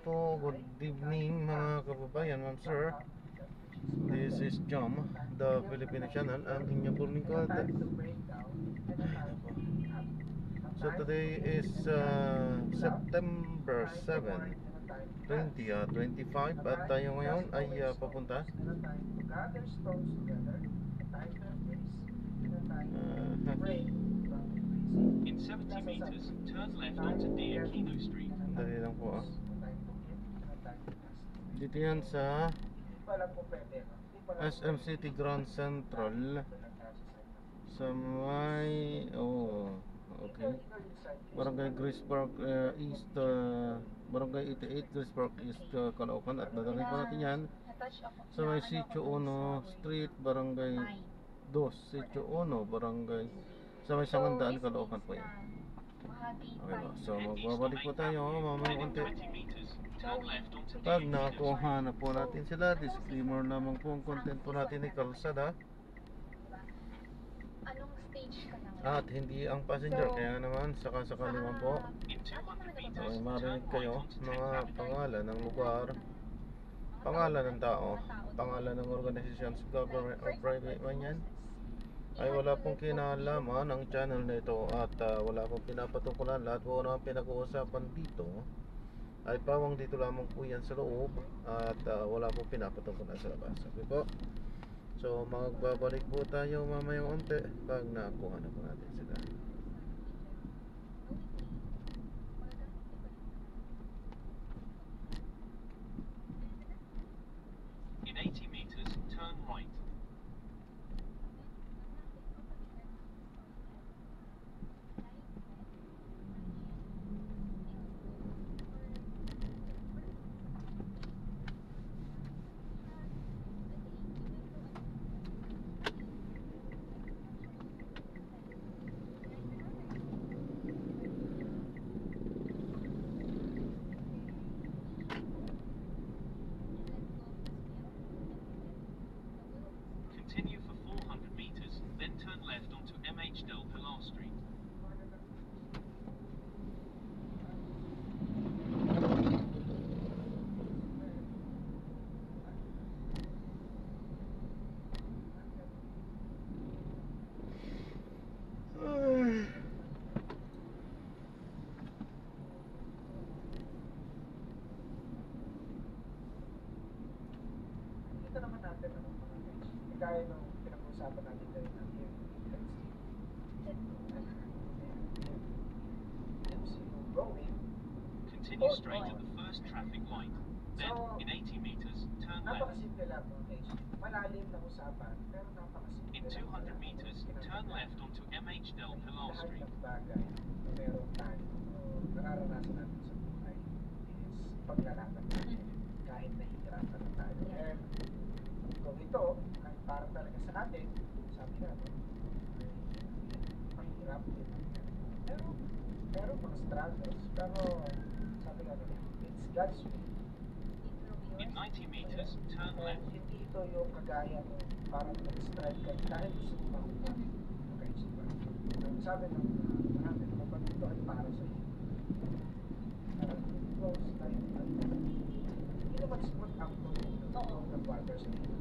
po, good evening mga kababayan, ma'am sir. This is Jom, the Filipino channel, ang inyong lingkod. So today is September 7, 2025 at tayo ngayon ay papunta In 70 meters, turn left onto Diakino Street. dali lang po dito yan sa SM City Grand Central sa may okay, Barangay Grace Park East, Barangay 88 Grace Park East, Caloocan. At dadalhin po natin yan sa may Sitio 1 Street, Barangay 2, Sitio 1, Barangay sa may Sangandaan, Caloocan po yan. Okay po, so magbabalik po tayo mamaya konti. Pag nakuha na po natin sila, disclaimer naman po ang content po natin ay kalsada Anong stage ka na ngayon? at hindi ang passenger, kaya naman sakasakali man po ay marinig kayo mga pangalan ng lugar, pangalan ng tao, pangalan ng organisasyon, government or private man yan, ay wala pong kinalaman ang channel na ito at wala pong pinapatukulan. Lahat po naman pinag-uusapan dito ay pawang dito lamang po yan sa loob at wala pong pinapatukulan sa labas. Okay po, so magbabalik po tayo mamaya unti pag nakuha na po natin sila. In 80 meters, turn right. Continue for 400 meters, then turn left onto MH Del Pilar Street. Ito naman natin mga guys. Kaya nung pinag-uusapan natin tayo ng MCU going. Continue straight at the first traffic light. Then, in 80 meters, turn left. Napakasimple lang ng HD. Malalim na usapan, pero napakasimple. In 200 meters, turn left onto MH Del Pilar Lahat Street. ng bagay na meron tayo o nararanasan natin sa buhay is paglalaban natin kahit nahihirapan na tayo. And kung ito ay para talaga sa atin, sabi natin, mahirap din. Pero mga struggles, pero sabi nga nila, it's God's will. In 90 meters, turn And left. hindi ito yung kagaya ng parang nag-strive ka dahil gusto mo makuha. Okay, diba? Ang sabi ng marami, kapag ito ay para sa iyo, close tayo, hindi naman smooth ang tulong ng water sa iyo.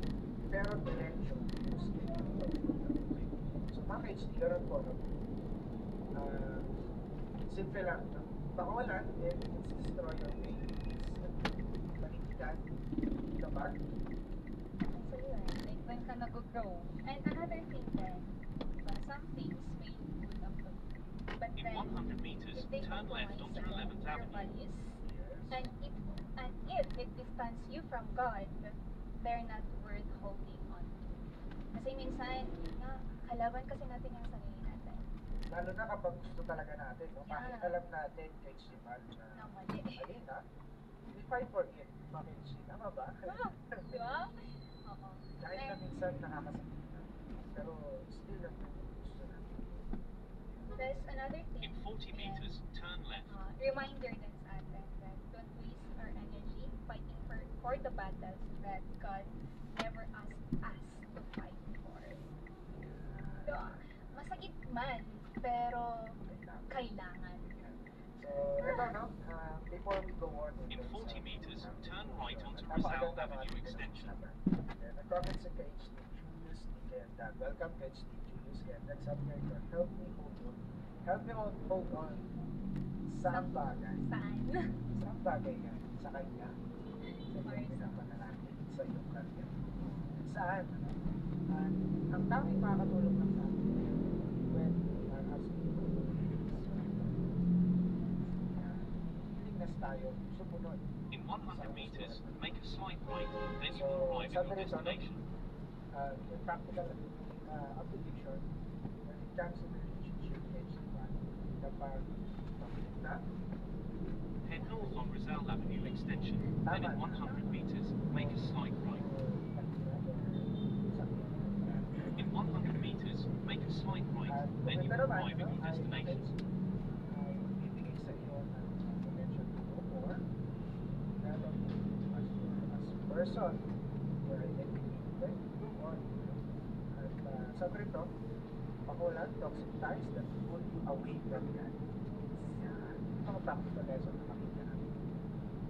Pero direction, gusto ito. So, mga ka-HD, ganun po, simple lang. Pakawalan, then it's destroy your way. Paligtan, tabag. So yun, like when ka nag-grow. And another thing then, some things may good up to. But In then, 100 meters, if they turn left compromise onto 11th your Avenue. values, and if it distance you from God, they're not worth holding on to. Kasi minsan, yun nga, kalaban kasi natin yung sarili natin. Lalo na kapag gusto talaga natin, no? Kahit Yeah. alam natin kay Chimal na Na mali. mali na, we fight for it. Bakit si tama ba? Di ba? Oo. Kahit na minsan nakakasakit na. Pero still lang gusto natin. There's another thing. In 40 meters, turn left. Reminder din sa atin that don't waste our energy fighting for the battles that God never asked us to fight for. So, masakit man, pero kailangan. So, ito no, before we go on with In this, 40 meters, turn right onto Rizal napakaganda ng Avenue ating extension. nag-comment si Kate Steve Julius Nikenda. Welcome Kate Steve Julius. And next up here, help me hold on. Help me hold on. Saan bagay? Saan? Saan bagay yan? Sa kanya? Sa iyong pinapanalangin? Sa iyong karya? Saan? Ang tanging makakatulong lang sa atin when we are asking for willingness tayo, sumunod. In 100 meters, make a slight right, then you So, will arrive at sabi your rito, no? destination. Yung practical application when it comes to the relationship HT1, kapag pagkita, Head north on Rizal Avenue extension, then in 100 meters, make a slight right. In 100 meters, make a slight right, then you will arrive at your destination. ay bibigay sa iyo ng potential to go more, develop as person, your identity, then go on. At sabi rito, pakulan, toxic ties that pull you away from God. Yan. Ito ang practical lesson na makita natin.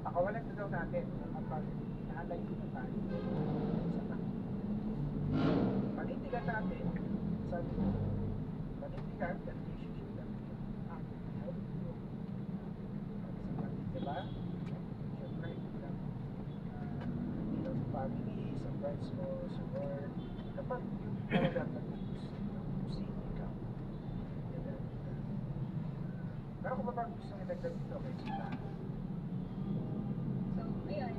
Pakawalan na daw natin kapag naalayo na tayo sa takot. Panindigan natin, sabi ko, panindigan that relationship that we can help you. Diba? Siyempre, sa family, sa friends mo, sa work, kapag yung talagang nag-using ikaw. Pero kung ba gusto nyo nagdag dito kay Sita? So, ayun.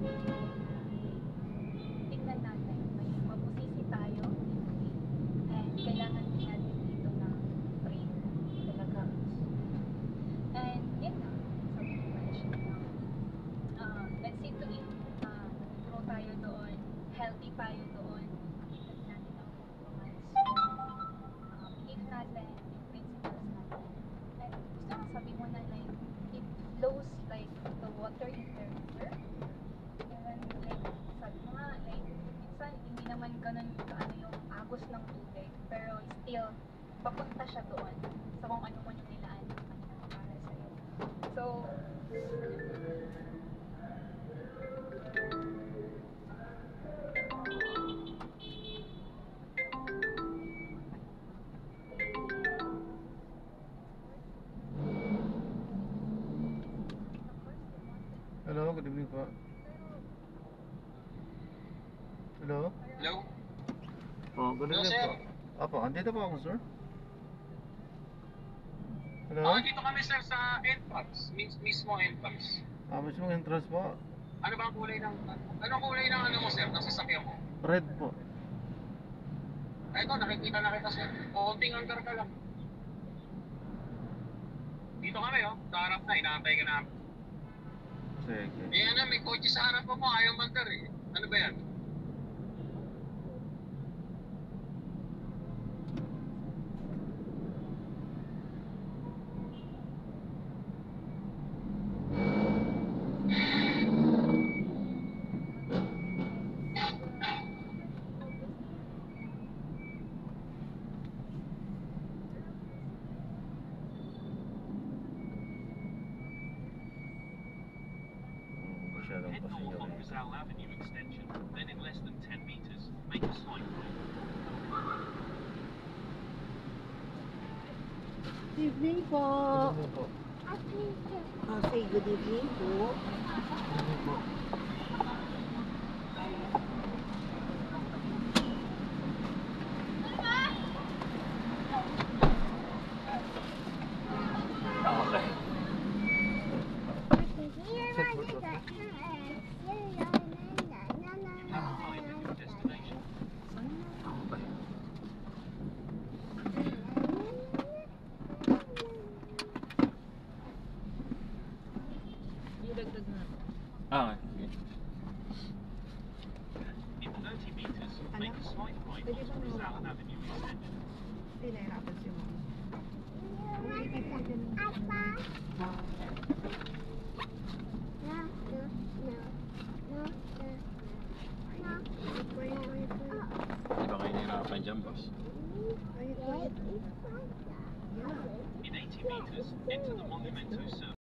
Tingnan natin. May mabusisi tayo. And kailangan din natin dito na free talaga. And yun na. Sabi ko pa siya na let's see to it. Grow tayo doon. Healthy tayo doon. Tingnan natin ang performance. Believe natin yung principles natin. And gusto ko sabi mo na like, it flows like the water in the river. Even like, sabi mo nga, like, minsan hindi naman ganun kaano yung agos ng tubig. Pero still, papunta siya doon sa kung ano man yung nilaan ng kanya para sa'yo. So, Hello, good evening po. Hello? Hello? Oh, good Hello, evening sir. po. Apo, andito po ako, sir. Hello? Dito kami sir sa entrance, mismo entrance. Mismong entrance po. Ano ba ang kulay ng, anong kulay ng ano mo sir, ng sasakyan mo? Red po. Ito, nakikita na kita sir. Konting hanggar ka lang. Dito kami sa harap na, inaantay ka namin. Sige. Ayan na, may kotse sa harap mo, ayaw mandar eh. Ano ba yan? Masyadong Head north on pasinyo. Rizal Avenue extension, then in less than 10 meters, make a slight right. Good evening po. Good evening po. Say good evening po. Good evening po. Sit po, sir. Now arrive at your destination. In 30 meters, make a slight right Pwede onto bang Rizal mawala? Avenue extension. Hindi nahirapan si mama. Ang ibig sabihin ng Di ba kayo nahirapan dyan, boss? Quiet, quiet. In 80 meters, enter the Monumento Circle.